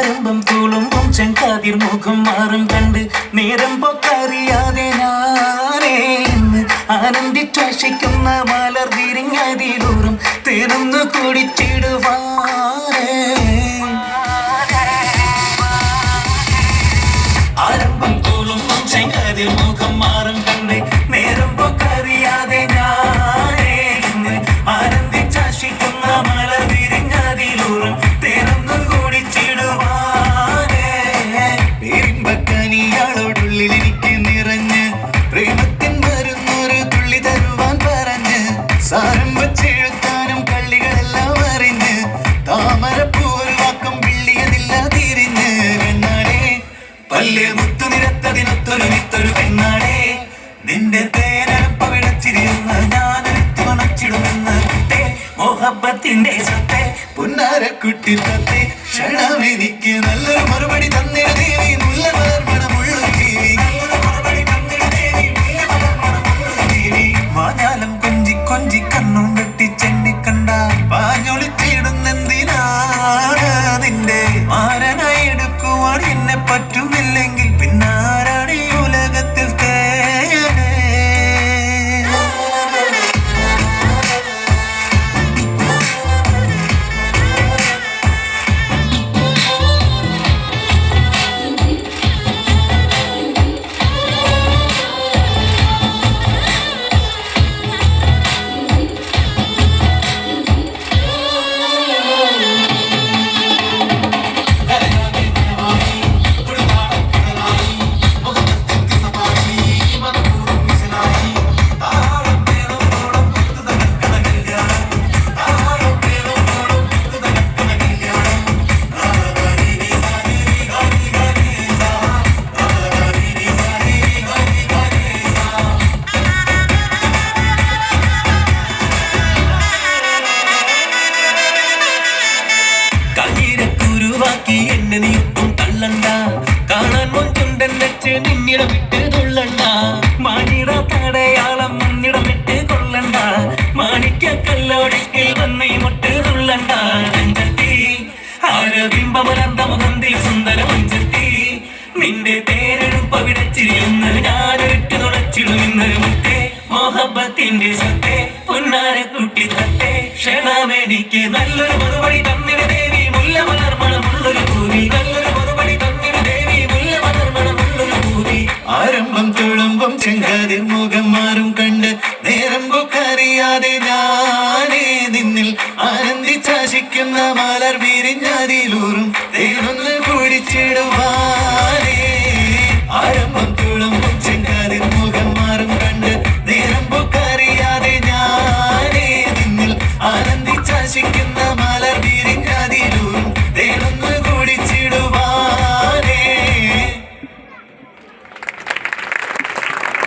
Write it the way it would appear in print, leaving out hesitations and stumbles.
ആരംഭം തുളുമ്പും ചെങ്കാതിർ മുഖം മാറും കണ്ട് നേരം പൊക്കറിയാതെ ഞാനേ ഇന്ന് ആനന്ദിച്ചാശിക്കുന്ന മലർ വിരിഞ്ഞതിലൂറും തേനൊന്നു കുടിച്ചിടുവാനേ. ആരംഭം തുളുമ്പും ചെങ്കാതിർ മുഖം മാറും കണ്ട് നേരം പൊക്കറിയാതെ ഞാനേ ഇന്ന് ആനന്ദിച്ചാശിക്കുന്ന മലർ വിരിഞ്ഞതിലൂറും തേനൊന്നു കുടിച്ചിടുവാനേ. പെരുമ്പക്കനിയാളോടുള്ളിൽ എനിക്ക് നിറഞ്ഞ് പ്രേമത്തിൻ വരുന്നൊരു തുള്ളി തരുവാൻ പറഞ്ഞ് സാരം വച്ചെഴുത്താനും കള്ളികളെല്ലാം അറിഞ്ഞ് താമരപ്പൂവൊരു വാക്കം വിള്ളിയതില്ല തിരിഞ്ഞ് പെണ്ണാടേ പല്ല് മുത്തു നിരത്തതിനൊത്തൊരു വിത്തൊരു പെണ്ണാടേ നിന്റെ തേനരപ്പ വിടച്ചിരിയുന്ന ഞാനെടുത്തു മണച്ചിടുമെന്ന് കുട്ടേ മോഹബത്തിന്റെ സത്തെ പുന്നാരക്കുട്ടി തത്തെ ക്ഷണമെനിക്ക് നല്ലൊരു മറുപടി തന്നിട ദേവി മുല്ല മലർമണമുള്ളൊരു ദേവി മാഞ്ഞാലം കൊഞ്ചി കൊഞ്ചി കണ്ണും വെട്ടി ചെന്നി കണ്ട പാഞ്ഞൊളിച്ചിടുന്നെന്തിനാണ് നിന്റെ മാരനായി എടുക്കുവാൻ എന്നെ പറ്റുന്നില്ലെങ്കിൽ പിന്നാരാണ് ഈ ഉലകത്തിൽ തേനേ. ുരുവാക്കി എന്നെ നീട്ടും തള്ളണ്ട കാണാൻ മൊഞ്ചുണ്ടൻ വെച്ച് നിന്നിടം വിട്ട് തുള്ളണ്ട മാനിട തടയാളം മുന്നിടം വിട്ട് കൊള്ളണ്ട മാണിക്ക കല്ലോടിക്കിൽ വന്നീ മുട്ട് തുള്ളണ്ട നെഞ്ചത്തി ആരബിംബമലർന്ന മുഖന്തിൽ സുന്ദര മഞ്ചത്തി നിന്റെ തേരെടുപ്പ വിടച്ചിരുന്ന് ഞാനൊരിട്ട് നുണച്ചിടുമെന്ന് മുട്ടേ മോഹബത്തിന്റെ സത്തെ പുന്നാരക്കുട്ടി തത്തെ ക്ഷണമെനിക്ക് നല്ലൊരു മറുപടി തന്നിട ദേവി മുല്ല മലർമണമുള്ളൊരു ഭൂമി നല്ലൊരു മറുപടി തന്നിട ദേവി മുല്ല മലർമണമുള്ളൊരു ഭൂമി. ആരംഭം തുളുമ്പും ചെങ്കാതിർ മുഖം മാറും കണ്ട് നേരം പൊക്കറിയാതെ ഞാനേ നിന്നിൽ ആനന്ദിച്ചാശിക്കുന്ന മലർ വിരിഞ്ഞതിലൂറും തേനൊന്ന് കുടിച്ചിടുവാനേ.